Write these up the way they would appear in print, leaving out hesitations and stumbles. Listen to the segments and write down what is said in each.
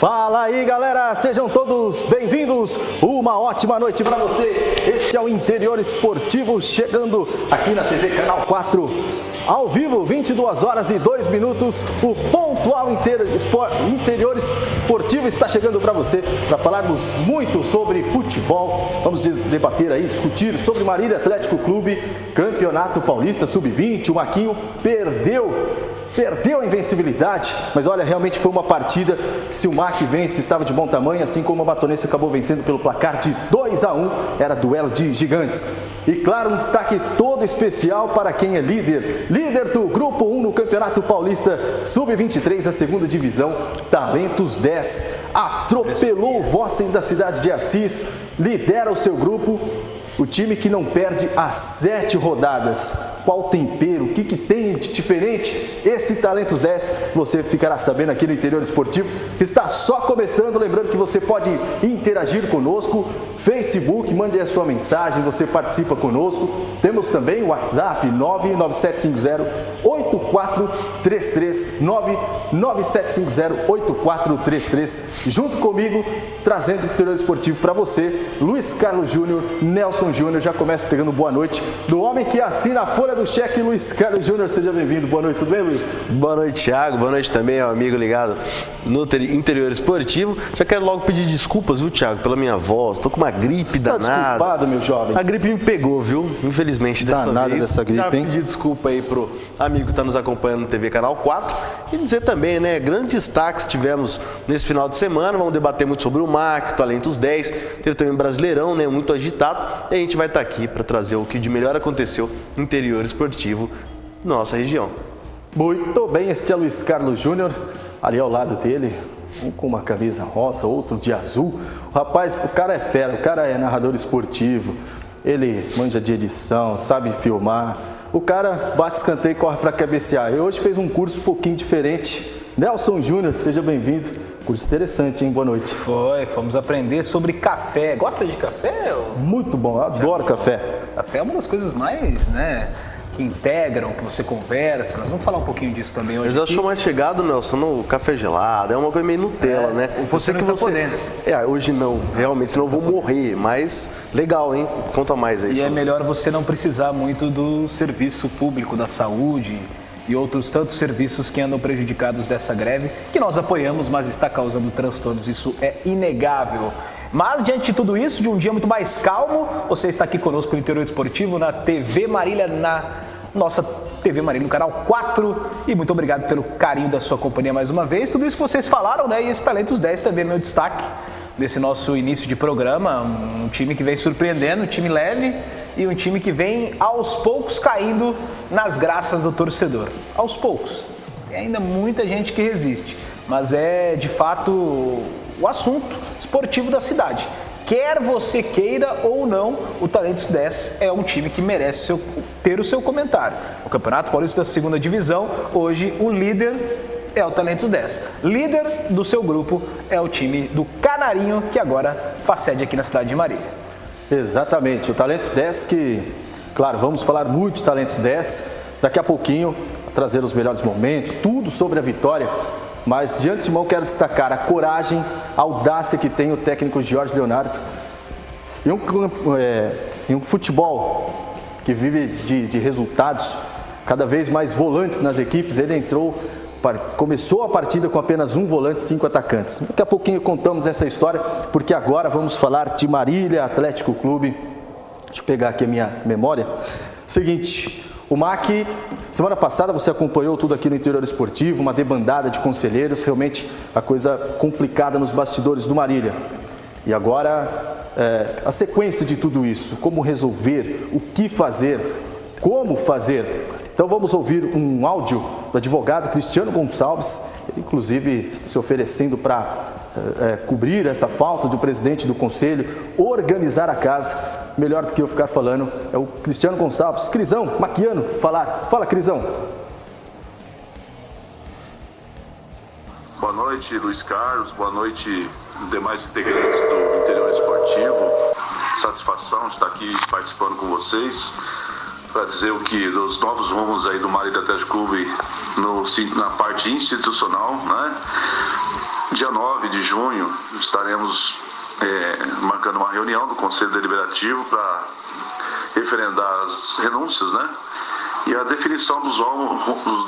Fala aí, galera, sejam todos bem-vindos, uma ótima noite para você. Este é o Interior Esportivo chegando aqui na TV Canal 4, ao vivo, 22 horas e 2 minutos. O pontual Interior Esportivo está chegando para você, para falarmos muito sobre futebol. Vamos debater aí, discutir sobre Marília Atlético Clube, Campeonato Paulista Sub-20. O Maquinho perdeu a invencibilidade, mas olha, realmente foi uma partida que, se o MAC vence, estava de bom tamanho, assim como a Batonense acabou vencendo pelo placar de 2-1, era duelo de gigantes. E claro, um destaque todo especial para quem é líder do Grupo 1 no Campeonato Paulista Sub-23, a segunda divisão, Talentos 10, atropelou o Vossen da cidade de Assis, lidera o seu grupo. O time que não perde há 7 rodadas. Qual tempero? O que tem de diferente? Esse Talentos 10 você ficará sabendo aqui no Interior Esportivo, que está só começando. Lembrando que você pode interagir conosco, Facebook, mande a sua mensagem, você participa conosco. Temos também o WhatsApp 99750-8433, 99750-8433. Junto comigo, trazendo o Interior Esportivo para você, Luiz Carlos Júnior, Nelson Júnior. Já começo pegando boa noite do homem que assina a folha do cheque, Luiz Carlos Júnior. Seja bem-vindo. Boa noite, tudo bem, Luiz? Boa noite, Thiago. Boa noite também ao amigo ligado no Interior Esportivo. Já quero logo pedir desculpas, viu, Thiago, pela minha voz. Tô com uma gripe danada. Tá desculpado, meu jovem? A gripe me pegou, viu? Infelizmente, dessa vez. Dessa gripe, já pedi desculpa aí pro amigo que tá nos acompanhando no TV Canal 4. E dizer também, né, grandes destaques tivemos nesse final de semana. Vamos debater muito sobre o MAC, o Talentos 10. Teve também um Brasileirão, né, muito agitado. E a gente vai estar aqui para trazer o que de melhor aconteceu no Interior Esportivo, nossa região. Muito bem, este é Luiz Carlos Júnior, ali ao lado dele, um com uma camisa rosa, outro de azul. Rapaz, o cara é fera, o cara é narrador esportivo, ele manja de edição, sabe filmar. O cara bate escanteio e corre para cabecear. E hoje fez um curso um pouquinho diferente. Nelson Júnior, seja bem-vindo. Curso interessante, hein? Boa noite. Fomos aprender sobre café. Gosta de café? Muito bom, eu adoro café. Café é uma das coisas mais, né, que integram, que você conversa. Nós vamos falar um pouquinho disso também hoje. Eu já sou mais chegado, Nelson, no café gelado. É uma coisa meio Nutella, né? Você não está podendo. Hoje não, realmente, senão eu vou morrer. Mas legal, hein? Conta mais aí. E é melhor você não precisar muito do serviço público, da saúde e outros tantos serviços que andam prejudicados dessa greve, que nós apoiamos, mas está causando transtornos. Isso é inegável. Mas, diante de tudo isso, de um dia muito mais calmo, você está aqui conosco no Interior Esportivo, na TV Marília, na nossa TV Marília, no Canal 4. E muito obrigado pelo carinho da sua companhia mais uma vez. Tudo isso que vocês falaram, né? E esse Talentos 10 também é meu destaque desse nosso início de programa. Um time que vem surpreendendo, um time leve e um time que vem aos poucos caindo nas graças do torcedor. Aos poucos. Tem ainda muita gente que resiste, mas é de fato o assunto esportivo da cidade. Quer você queira ou não, o Talentos 10 é um time que merece ter o seu comentário. O Campeonato Paulista da segunda divisão, hoje o líder é o Talentos 10. Líder do seu grupo é o time do Canarinho, que agora faz sede aqui na cidade de Marília. Exatamente, o Talentos 10 que, claro, vamos falar muito de Talentos 10, daqui a pouquinho, trazer os melhores momentos, tudo sobre a vitória. Mas de antemão quero destacar a coragem, a audácia que tem o técnico Jorge Leonardo. Em um futebol que vive de resultados, cada vez mais volantes nas equipes, ele começou a partida com apenas um volante e 5 atacantes. Daqui a pouquinho contamos essa história, porque agora vamos falar de Marília Atlético Clube. Deixa eu pegar aqui a minha memória. Seguinte, o MAC, semana passada você acompanhou tudo aqui no Interior Esportivo, uma debandada de conselheiros, realmente a coisa complicada nos bastidores do Marília. E agora, a sequência de tudo isso, como resolver, o que fazer, como fazer. Então vamos ouvir um áudio do advogado Cristiano Gonçalves, ele inclusive está se oferecendo para cobrir essa falta do presidente do conselho, organizar a casa. Melhor do que eu ficar falando é o Cristiano Gonçalves. Crisão, maquiano, falar. Fala, Crisão. Boa noite, Luiz Carlos. Boa noite, demais integrantes do Interior Esportivo. Satisfação de estar aqui participando com vocês para dizer o que dos novos rumos aí do Marília Atlético Clube na parte institucional, né? dia 9 de junho, estaremos marcando uma reunião do Conselho Deliberativo para referendar as renúncias, né? E a definição dos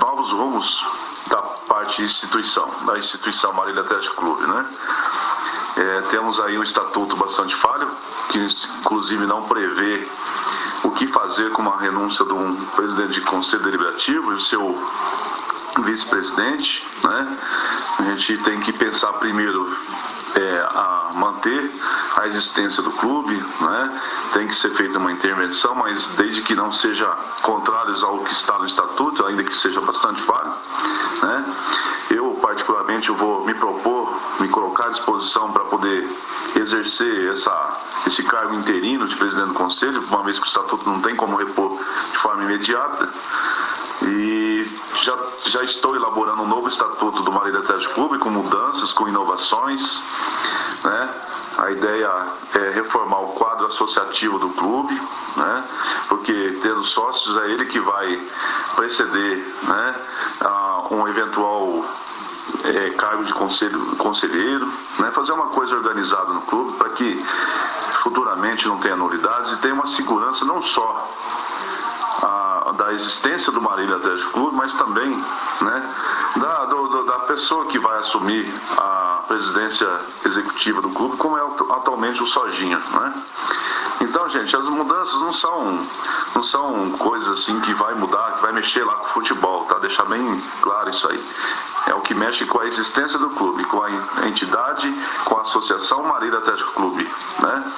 novos rumos da parte da instituição Marília Atlético Clube, né? Temos aí um estatuto bastante falho, que inclusive não prevê o que fazer com uma renúncia de um presidente de Conselho Deliberativo e o seu vice-presidente, né? A gente tem que pensar primeiro a manter a existência do clube, né? Tem que ser feita uma intervenção, mas desde que não seja contrários ao que está no estatuto, ainda que seja bastante falho, né? Eu particularmente vou me propor, me colocar à disposição para poder exercer esse cargo interino de presidente do conselho, uma vez que o estatuto não tem como repor de forma imediata. E já estou elaborando um novo estatuto do Marília Atlético Clube, com mudanças, com inovações, né? A ideia é reformar o quadro associativo do clube, né? Porque tendo sócios é ele que vai preceder, né, a um eventual cargo de conselheiro, né? Fazer uma coisa organizada no clube para que futuramente não tenha nulidades e tenha uma segurança não só da existência do Marília Atlético Clube, mas também, né, da pessoa que vai assumir a presidência executiva do clube, como é atualmente o Sojinha, né? Então, gente, as mudanças não são coisas assim que vai mudar, que vai mexer lá com o futebol, tá? Deixar bem claro isso aí. É o que mexe com a existência do clube, com a entidade, com a associação Marília Atlético Clube, né?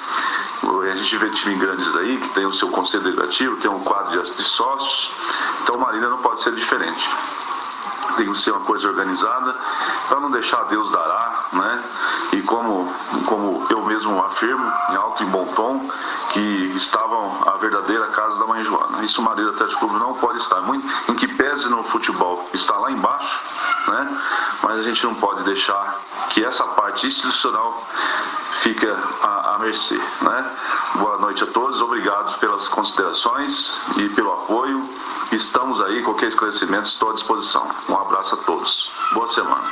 A gente vê times grandes aí, que tem o seu conselho deliberativo, tem um quadro de sócios, então Marília não pode ser diferente. Tem que ser uma coisa organizada, para não deixar Deus dará, né? E como eu mesmo afirmo, em alto e bom tom, que estavam a verdadeira casa da mãe Joana. Isso o Marília Atlético Clube não pode estar. Muito, em que pese no futebol está lá embaixo, né? Mas a gente não pode deixar que essa parte institucional fique à mercê, né? Boa noite a todos, obrigado pelas considerações e pelo apoio. Estamos aí, qualquer esclarecimento, estou à disposição. Um abraço a todos. Boa semana.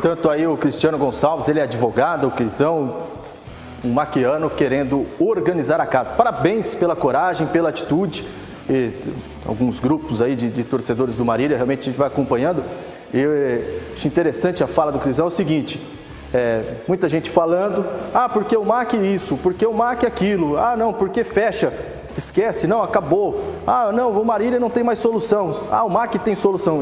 Tanto aí o Cristiano Gonçalves, ele é advogado, o Crisão, um maquiano querendo organizar a casa. Parabéns pela coragem, pela atitude. E alguns grupos aí de torcedores do Marília, realmente a gente vai acompanhando. Eu acho interessante a fala do Crisão, é o seguinte, muita gente falando, porque o MAC isso, porque o MAC aquilo, não, porque fecha, esquece, não, acabou, não, o Marília não tem mais solução, o MAC tem solução.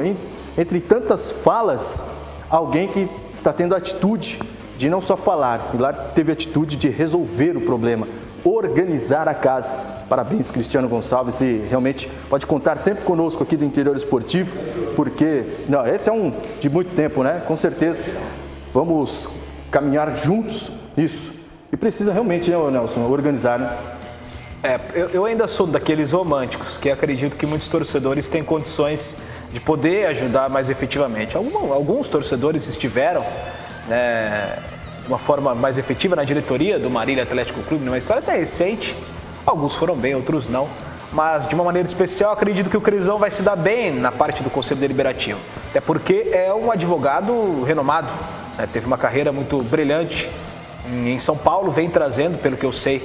Entre tantas falas, alguém que está tendo a atitude de não só falar, teve a atitude de resolver o problema, organizar a casa. Parabéns, Cristiano Gonçalves, e realmente pode contar sempre conosco aqui do Interior Esportivo, porque esse é um de muito tempo, né? Com certeza vamos caminhar juntos nisso. E precisa realmente, né, Nelson, organizar, né? Eu ainda sou daqueles românticos que acredito que muitos torcedores têm condições de poder ajudar mais efetivamente. Alguns torcedores estiveram, né, de uma forma mais efetiva na diretoria do Marília Atlético Clube, numa história até recente. Alguns foram bem, outros não. Mas, de uma maneira especial, acredito que o Crisão vai se dar bem na parte do Conselho Deliberativo. Até porque é um advogado renomado, né? Teve uma carreira muito brilhante em São Paulo, vem trazendo, pelo que eu sei,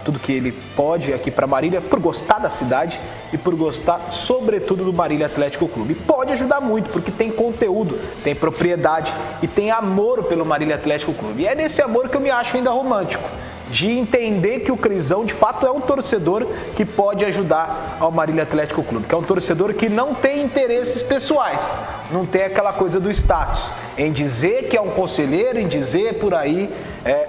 tudo que ele pode aqui para Marília, por gostar da cidade e por gostar, sobretudo, do Marília Atlético Clube. E pode ajudar muito, porque tem conteúdo, tem propriedade e tem amor pelo Marília Atlético Clube. E é nesse amor que eu me acho ainda romântico, de entender que o Crisão, de fato, é um torcedor que pode ajudar ao Marília Atlético Clube, que é um torcedor que não tem interesses pessoais, não tem aquela coisa do status, em dizer que é um conselheiro, em dizer por aí,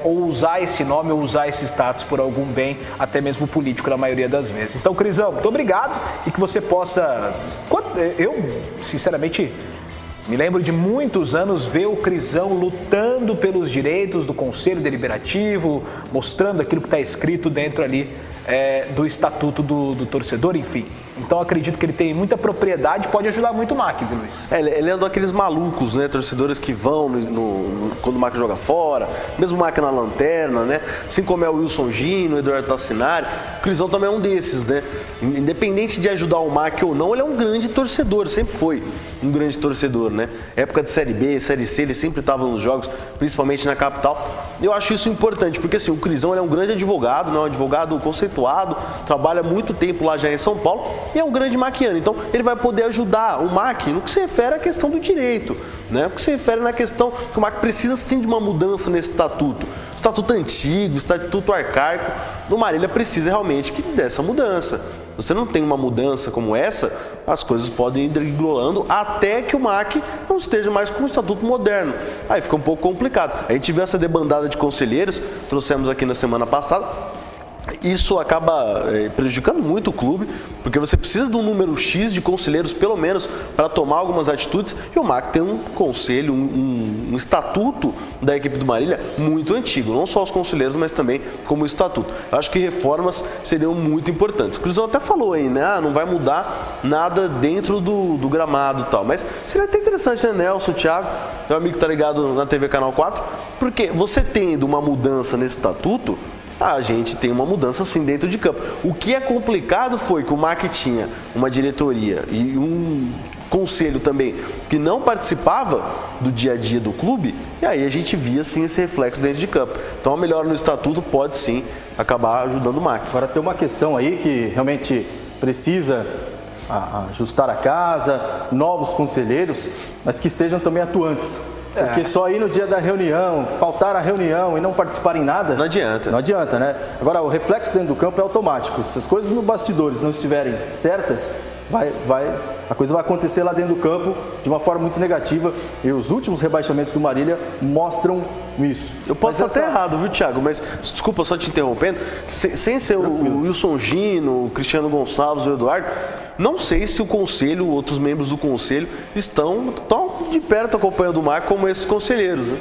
ou usar esse nome, ou usar esse status por algum bem, até mesmo político, na maioria das vezes. Então, Crisão, muito obrigado e que você possa... Eu, sinceramente... Me lembro de muitos anos ver o Crisão lutando pelos direitos do Conselho Deliberativo, mostrando aquilo que está escrito dentro ali do Estatuto do Torcedor, enfim. Então acredito que ele tem muita propriedade e pode ajudar muito o MAC, viu, Luiz? Ele é daqueles malucos, né? Torcedores que vão quando o MAC joga fora, mesmo o MAC na lanterna, né? Assim como é o Wilson Gino, o Eduardo Tassinari, o Crisão também é um desses, né? Independente de ajudar o MAC ou não, ele é um grande torcedor, sempre foi um grande torcedor, né? Época de Série B, Série C, ele sempre estava nos jogos, principalmente na capital. Eu acho isso importante, porque assim, o Crisão ele é um grande advogado, né? Um advogado conceituado, trabalha muito tempo lá já em São Paulo e é um grande maquiano. Então, ele vai poder ajudar o MAC no que se refere à questão do direito, né? No que se refere na questão que o MAC precisa sim de uma mudança nesse estatuto. Estatuto antigo, estatuto arcaico, do Marília precisa realmente dessa mudança. Se você não tem uma mudança como essa, as coisas podem ir degringolando até que o MAC não esteja mais com o estatuto moderno. Aí fica um pouco complicado. A gente viu essa debandada de conselheiros, trouxemos aqui na semana passada. Isso acaba prejudicando muito o clube, porque você precisa de um número X de conselheiros, pelo menos, para tomar algumas atitudes. E o MAC tem um conselho, um estatuto da equipe do Marília muito antigo. Não só os conselheiros, mas também como o estatuto. Eu acho que reformas seriam muito importantes. O Crisão até falou aí, né? Não vai mudar nada dentro do gramado e tal. Mas seria até interessante, né, Nelson, Thiago, meu amigo que está ligado na TV Canal 4, porque você tendo uma mudança nesse estatuto, a gente tem uma mudança sim dentro de campo. O que é complicado foi que o MAC tinha uma diretoria e um conselho também que não participava do dia a dia do clube, e aí a gente via sim esse reflexo dentro de campo. Então a melhora no estatuto pode sim acabar ajudando o MAC. Agora tem uma questão aí que realmente precisa ajustar a casa, novos conselheiros, mas que sejam também atuantes. Porque só ir no dia da reunião, faltar a reunião e não participar em nada... Não adianta. Não adianta, né? Agora, o reflexo dentro do campo é automático. Se as coisas no bastidores não estiverem certas, a coisa vai acontecer lá dentro do campo de uma forma muito negativa. E os últimos rebaixamentos do Marília mostram isso. Eu posso estar errado, viu, Thiago? Mas, desculpa só te interrompendo, sem ser o Wilson Gino, o Cristiano Gonçalves, o Eduardo... Não sei se o conselho, outros membros do conselho, estão tão de perto acompanhando o MAC como esses conselheiros, né?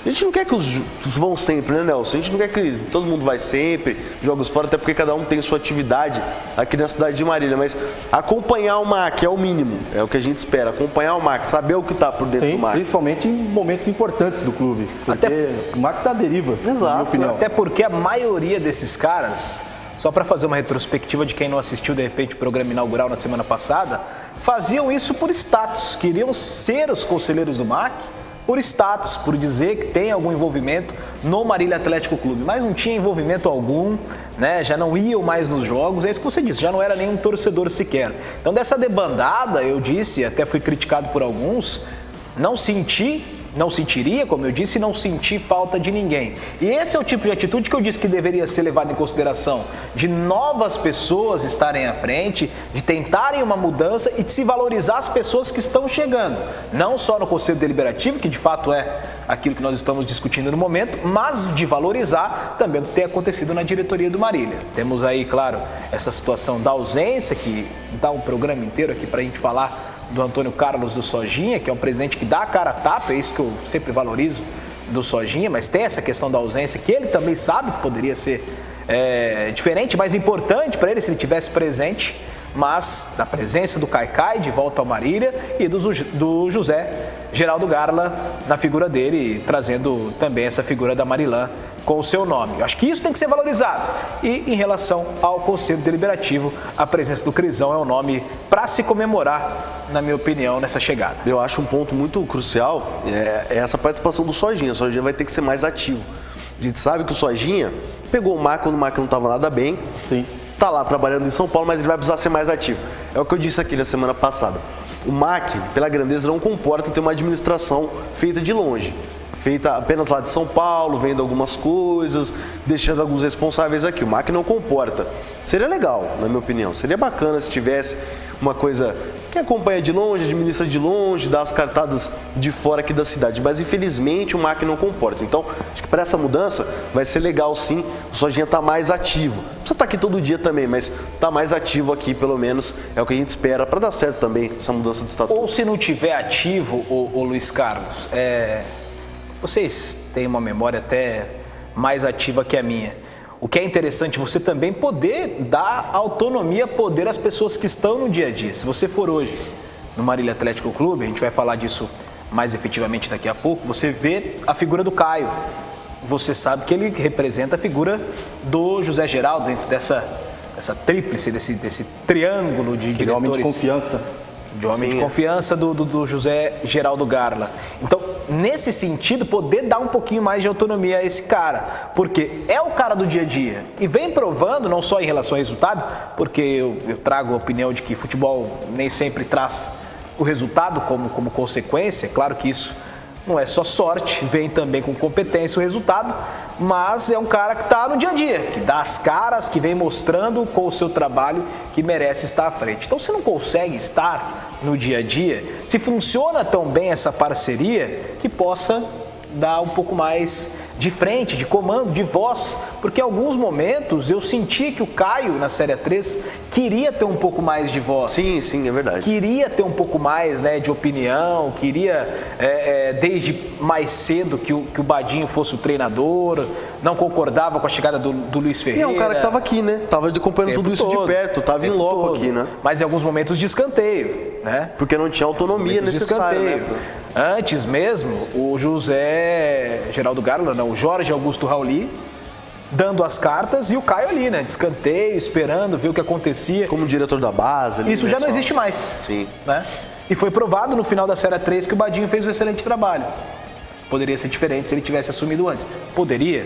A gente não quer que os vão sempre, né, Nelson? A gente não quer que todo mundo vai sempre, jogos fora, até porque cada um tem sua atividade aqui na cidade de Marília. Mas acompanhar o MAC é o mínimo, é o que a gente espera. Acompanhar o MAC, saber o que está por dentro do MAC. Principalmente em momentos importantes do clube, porque o MAC está à deriva, na minha opinião. Até porque a maioria desses caras... Só para fazer uma retrospectiva de quem não assistiu, de repente, o programa inaugural na semana passada, faziam isso por status, queriam ser os conselheiros do MAC por status, por dizer que tem algum envolvimento no Marília Atlético Clube, mas não tinha envolvimento algum, né? Já não iam mais nos jogos, é isso que você disse, já não era nenhum torcedor sequer. Então dessa debandada, eu disse, até fui criticado por alguns, não sentiria, como eu disse, não senti falta de ninguém. E esse é o tipo de atitude que eu disse que deveria ser levado em consideração, de novas pessoas estarem à frente, de tentarem uma mudança e de se valorizar as pessoas que estão chegando. Não só no Conselho Deliberativo, que de fato é aquilo que nós estamos discutindo no momento, mas de valorizar também o que tem acontecido na diretoria do Marília. Temos aí, claro, essa situação da ausência, que dá um programa inteiro aqui para a gente falar do Antônio Carlos do Sojinha, que é um presidente que dá a cara a tapa, é isso que eu sempre valorizo do Sojinha, mas tem essa questão da ausência, que ele também sabe que poderia ser diferente, mais importante para ele se ele tivesse presente, mas da presença do Caicai de volta ao Marília e do José Geraldo Garla na figura dele, trazendo também essa figura da Marilã com o seu nome. Eu acho que isso tem que ser valorizado. E em relação ao Conselho Deliberativo, a presença do Crisão é um nome para se comemorar, na minha opinião, nessa chegada. Eu acho um ponto muito crucial é essa participação do Sojinha. O Sojinha vai ter que ser mais ativo. A gente sabe que o Sojinha pegou o MAC quando o MAC não estava nada bem. Sim. Está lá trabalhando em São Paulo, mas ele vai precisar ser mais ativo. É o que eu disse aqui na semana passada. O MAC, pela grandeza, não comporta ter uma administração feita de longe. Feita apenas lá de São Paulo, vendo algumas coisas, deixando alguns responsáveis aqui. O MAC não comporta. Seria legal, na minha opinião. Seria bacana se tivesse uma coisa que acompanha de longe, administra de longe, dá as cartadas de fora aqui da cidade. Mas, infelizmente, o MAC não comporta. Então, acho que para essa mudança vai ser legal, sim, o Sojinha estar mais ativo. Não precisa estar aqui todo dia também, mas estar mais ativo aqui, pelo menos, é o que a gente espera para dar certo também essa mudança de estatuto. Ou se não tiver ativo, o Luiz Carlos, vocês têm uma memória até mais ativa que a minha. o que é interessante você também poder dar autonomia, poder às pessoas que estão no dia a dia. Se você for hoje no Marília Atlético Clube, a gente vai falar disso mais efetivamente daqui a pouco, você vê a figura do Caio. Você sabe que ele representa a figura do José Geraldo dentro dessa tríplice, desse triângulo de diretores. Homem de confiança. De homem de confiança do José Geraldo Garla. Então, nesse sentido, poder dar um pouquinho mais de autonomia a esse cara, porque é o cara do dia a dia e vem provando, não só em relação ao resultado, porque eu trago a opinião de que futebol nem sempre traz o resultado como consequência. Claro que isso não é só sorte, vem também com competência o resultado, mas é um cara que está no dia a dia, que dá as caras, que vem mostrando com o seu trabalho que merece estar à frente. Então, se não consegue estar no dia a dia, se funciona tão bem essa parceria, que possa dar um pouco mais de frente, de comando, de voz, porque em alguns momentos eu senti que o Caio, na Série 3, queria ter um pouco mais de voz. Sim, é verdade. Queria ter um pouco mais, né, de opinião, queria, desde mais cedo, que o Badinho fosse o treinador, não concordava com a chegada do Luiz Ferreira. E é um cara que estava aqui, né? Tava acompanhando tudo isso de perto, tava em loco aqui, né? Mas em alguns momentos de escanteio, né? Porque não tinha autonomia necessária, né? Antes mesmo, o José Geraldo Garla, não, o Jorge Augusto Rauli, dando as cartas, e o Caio ali, né? De escanteio, esperando, ver o que acontecia. Como diretor da base. Ali, isso já não existe mais. Sim. Né? E foi provado no final da Série 3 que o Badinho fez um excelente trabalho. Poderia ser diferente se ele tivesse assumido antes. Poderia.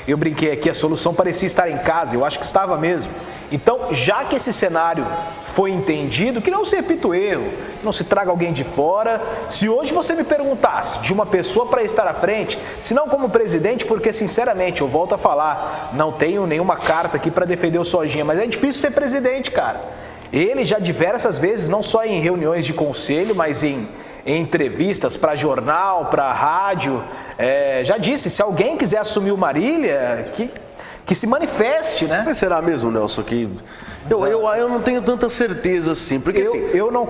Eu brinquei aqui, a solução parecia estar em casa, eu acho que estava mesmo. Então, já que esse cenário foi entendido, que não se repita o erro, não se traga alguém de fora. Se hoje você me perguntasse de uma pessoa para estar à frente, se não como presidente, porque sinceramente, eu volto a falar, não tenho nenhuma carta aqui para defender o Sojinha, mas é difícil ser presidente, cara. Ele já diversas vezes, não só em reuniões de conselho, mas em entrevistas para jornal, para rádio, já disse, se alguém quiser assumir o Marília, que se manifeste, né? Mas será mesmo, Nelson, que... Eu não tenho tanta certeza assim, porque eu não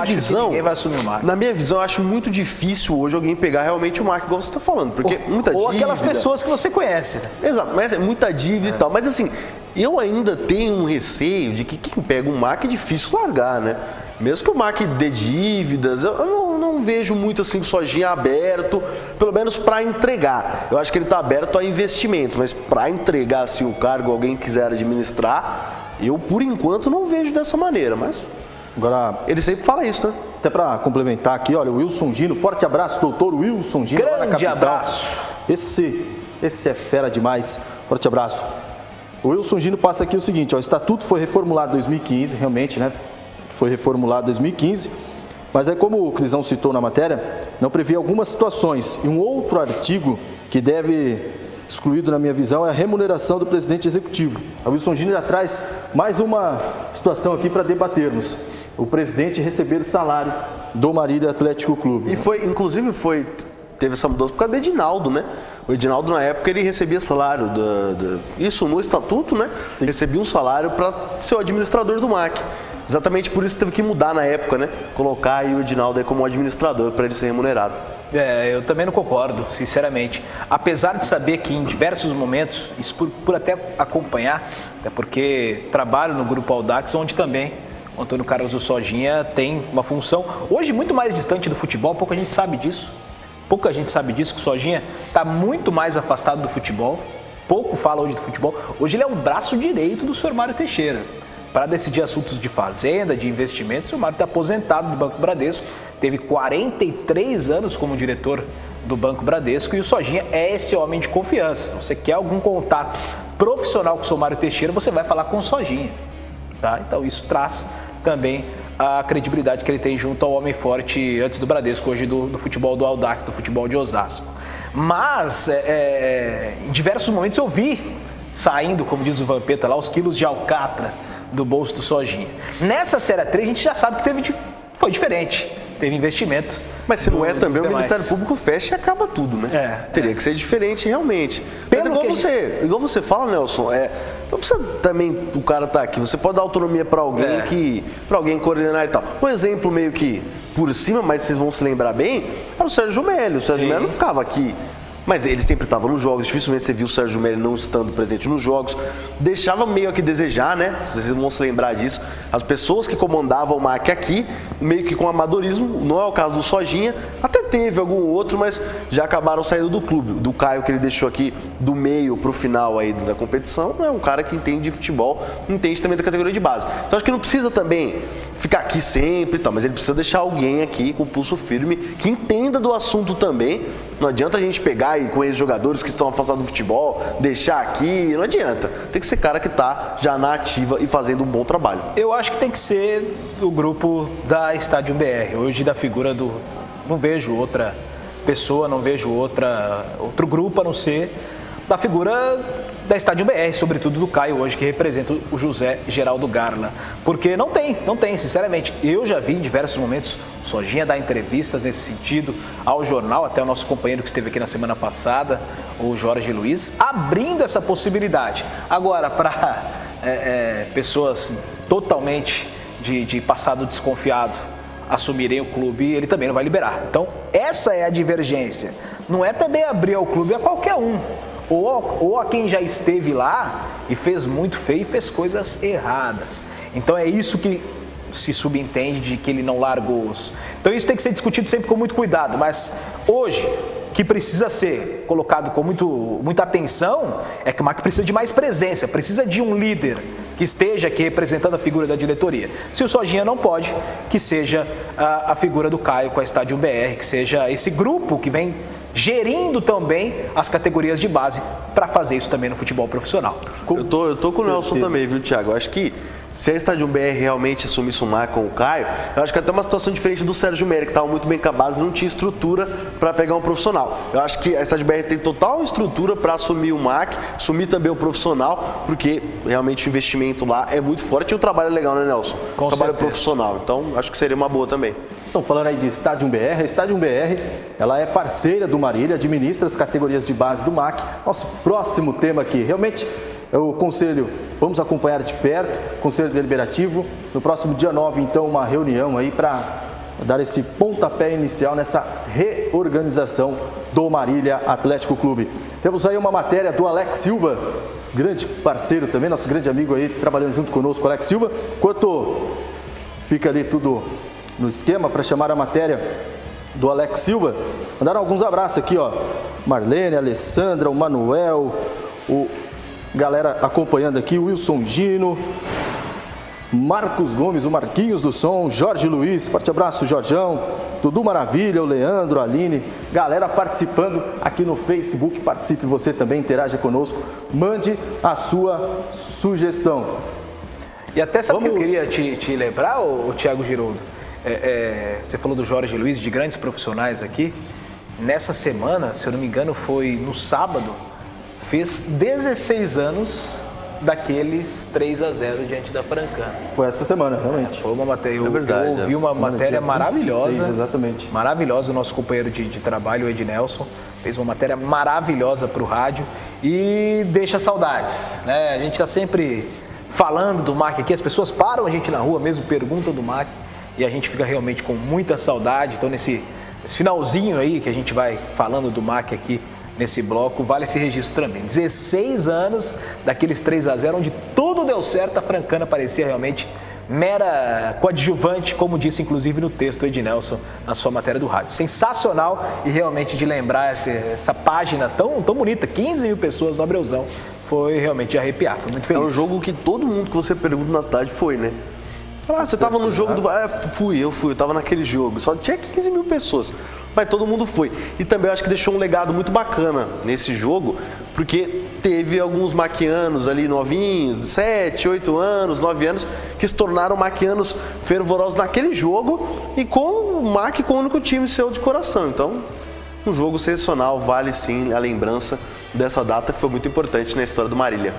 acho que ninguém vai assumir o Marco. Na minha visão, eu acho muito difícil hoje alguém pegar realmente o Marco, igual você está falando, porque muita dívida... Ou aquelas pessoas que você conhece. Exato, mas é muita dívida e tal, mas assim, eu ainda tenho um receio de que quem pega um Marco é difícil largar, né? Mesmo que o Marco dê dívidas, eu não vejo muito assim o Sojinha aberto, pelo menos para entregar. Eu acho que ele está aberto a investimentos, mas para entregar assim, o cargo, alguém quiser administrar, eu por enquanto não vejo dessa maneira, mas agora ele sempre fala isso, né? Até para complementar aqui, olha, o Wilson Gino, forte abraço, doutor Wilson Gino. Grande abraço. Esse é fera demais, forte abraço. O Wilson Gino passa aqui o seguinte, ó, o estatuto foi reformulado em 2015, realmente, né? Foi reformulado em 2015, mas é como o Crisão citou na matéria, não previa algumas situações. E um outro artigo que deve excluído na minha visão é a remuneração do presidente executivo. A Wilson Gino já traz mais uma situação aqui para debatermos. O presidente receber o salário do Marília Atlético Clube. E inclusive teve essa mudança por causa do Edinaldo, né? O Edinaldo, na época, ele recebia salário, isso no estatuto, né? Sim. Recebia um salário para ser o administrador do MAC. Exatamente por isso teve que mudar na época, né? Colocar aí o Edinaldo aí como administrador para ele ser remunerado. Eu também não concordo, sinceramente. Apesar de saber que em diversos momentos, isso por até acompanhar, é porque trabalho no Grupo Audax, onde também o Antônio Carlos do Sojinha tem uma função, hoje muito mais distante do futebol, pouca gente sabe disso. Pouca gente sabe disso, que o Sojinha está muito mais afastado do futebol, pouco fala hoje do futebol. Hoje ele é um braço direito do senhor Mário Teixeira. Para decidir assuntos de fazenda, de investimentos, o Mário está aposentado do Banco Bradesco, teve 43 anos como diretor do Banco Bradesco e o Sojinha é esse homem de confiança. Se você quer algum contato profissional com o seu Mário Teixeira, você vai falar com o Sojinha. Tá? Então isso traz também a credibilidade que ele tem junto ao homem forte antes do Bradesco, hoje do futebol do Audax, do futebol de Osasco. Mas em diversos momentos eu vi saindo, como diz o Vampeta lá, os quilos de alcatra do bolso do Sojinha. Nessa Série 3 a gente já sabe que foi diferente, teve investimento. Mas se não é também, o Ministério Público fecha e acaba tudo, né? Teria que ser diferente realmente. Mas igual você fala, Nelson, não precisa também o cara estar aqui, você pode dar autonomia para alguém para alguém coordenar e tal. Um exemplo meio que por cima, mas vocês vão se lembrar bem, era o Sérgio Melo. O Sérgio Melo não ficava aqui Mas ele sempre estava nos jogos, dificilmente você viu o Sérgio Mério não estando presente nos jogos. Deixava meio que desejar, né? Vocês vão se lembrar disso. As pessoas que comandavam o MAC aqui, meio que com amadorismo, não é o caso do Sojinha, até teve algum outro, mas já acabaram saindo do clube. Do Caio, que ele deixou aqui do meio para o final aí da competição, é um cara que entende de futebol, entende também da categoria de base. Então acho que não precisa também ficar aqui sempre e tal, mas ele precisa deixar alguém aqui com o pulso firme, que entenda do assunto também. Não adianta a gente pegar e com esses jogadores que estão afastados do futebol, deixar aqui, não adianta. Tem que ser cara que está já na ativa e fazendo um bom trabalho. Eu acho que tem que ser o grupo da Estádio BR, hoje da figura do... Não vejo outra pessoa, não vejo outro grupo a não ser da figura da Estádio BR, sobretudo do Caio hoje, que representa o José Geraldo Garla. Porque não tem, sinceramente. Eu já vi em diversos momentos o Sojinha dar entrevistas nesse sentido ao jornal, até o nosso companheiro que esteve aqui na semana passada, o Jorge Luiz, abrindo essa possibilidade. Agora, para pessoas totalmente de passado desconfiado assumirem o clube, ele também não vai liberar. Então, essa é a divergência. Não é também abrir ao clube a qualquer um. Ou a quem já esteve lá e fez muito feio e fez coisas erradas. Então é isso que se subentende de que ele não larga o osso. Então isso tem que ser discutido sempre com muito cuidado, mas hoje, que precisa ser colocado com muita atenção, é que o MAC precisa de mais presença, precisa de um líder que esteja aqui representando a figura da diretoria. Se o Sojinha não pode, que seja a figura do Caio com a Estádio BR, que seja esse grupo que vem gerindo também as categorias de base para fazer isso também no futebol profissional. Eu tô com o Nelson também, viu, Thiago? Eu acho que se a Estádio BR realmente assumisse o MAC com o Caio, eu acho que é até uma situação diferente do Sérgio Mério, que estava muito bem com a base e não tinha estrutura para pegar um profissional. Eu acho que a Estádio BR tem total estrutura para assumir o MAC, assumir também o profissional, porque realmente o investimento lá é muito forte e o trabalho é legal, né, Nelson? Com o trabalho certeza. Profissional. Então, acho que seria uma boa também. Estão falando aí de Estádio BR. A Estádio BR, ela é parceira do Marília, administra as categorias de base do MAC. Nosso próximo tema aqui, realmente, é o Conselho, vamos acompanhar de perto, Conselho Deliberativo. No próximo dia 9, então, uma reunião aí para dar esse pontapé inicial nessa reorganização do Marília Atlético Clube. Temos aí uma matéria do Alex Silva, grande parceiro também, nosso grande amigo aí, trabalhando junto conosco, Alex Silva. Enquanto fica ali tudo no esquema para chamar a matéria do Alex Silva, mandaram alguns abraços aqui, ó. Marlene, Alessandra, o Manuel, o galera acompanhando aqui, o Wilson Gino, Marcos Gomes, o Marquinhos do Som, Jorge Luiz, forte abraço, Jorjão, Dudu Maravilha, o Leandro, a Aline, galera participando aqui no Facebook. Participe você também, interaja conosco, mande a sua sugestão. E até sabe o que eu queria te lembrar, o Thiago Giroldo? Você falou do Jorge Luiz, de grandes profissionais aqui. Nessa semana, se eu não me engano, foi no sábado, fez 16 anos daqueles 3-0 diante da Francana. Foi essa semana, realmente. Foi uma matéria, É verdade, eu ouvi uma matéria maravilhosa. 26, exatamente. Maravilhosa, o nosso companheiro de trabalho, o Ednelson, fez uma matéria maravilhosa para o rádio e deixa saudades, né? A gente está sempre falando do MAC aqui, as pessoas param a gente na rua mesmo, perguntam do MAC e a gente fica realmente com muita saudade. Então nesse finalzinho aí que a gente vai falando do MAC aqui nesse bloco, vale esse registro também. 16 anos daqueles 3-0, onde tudo deu certo, a Francana parecia realmente mera coadjuvante, como disse inclusive no texto do Ednelson, na sua matéria do rádio. Sensacional e realmente de lembrar essa página tão bonita, 15 mil pessoas no Abreuzão, foi realmente de arrepiar, foi muito feliz. É um jogo que todo mundo que você pergunta na cidade foi, né? Fala, você tava no jogo do... eu tava naquele jogo. Só tinha 15 mil pessoas, mas todo mundo foi. E também eu acho que deixou um legado muito bacana nesse jogo, porque teve alguns maquianos ali novinhos, 7, 8 anos, 9 anos, que se tornaram maquianos fervorosos naquele jogo e com o MAC com o único time seu de coração. Então, um jogo sensacional, vale sim a lembrança dessa data que foi muito importante na história do Marília.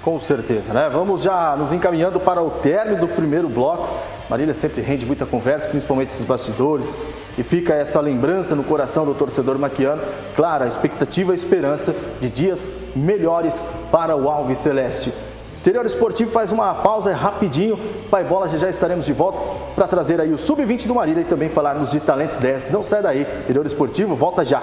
Com certeza, né? Vamos já nos encaminhando para o término do primeiro bloco. Marília sempre rende muita conversa, principalmente esses bastidores, e fica essa lembrança no coração do torcedor maquiano. Claro, a expectativa e a esperança de dias melhores para o Alves Celeste. Interior Esportivo faz uma pausa rapidinho. Pai Bola, já estaremos de volta para trazer aí o Sub-20 do Marília e também falarmos de Talentos 10. Não sai daí. Interior Esportivo volta já.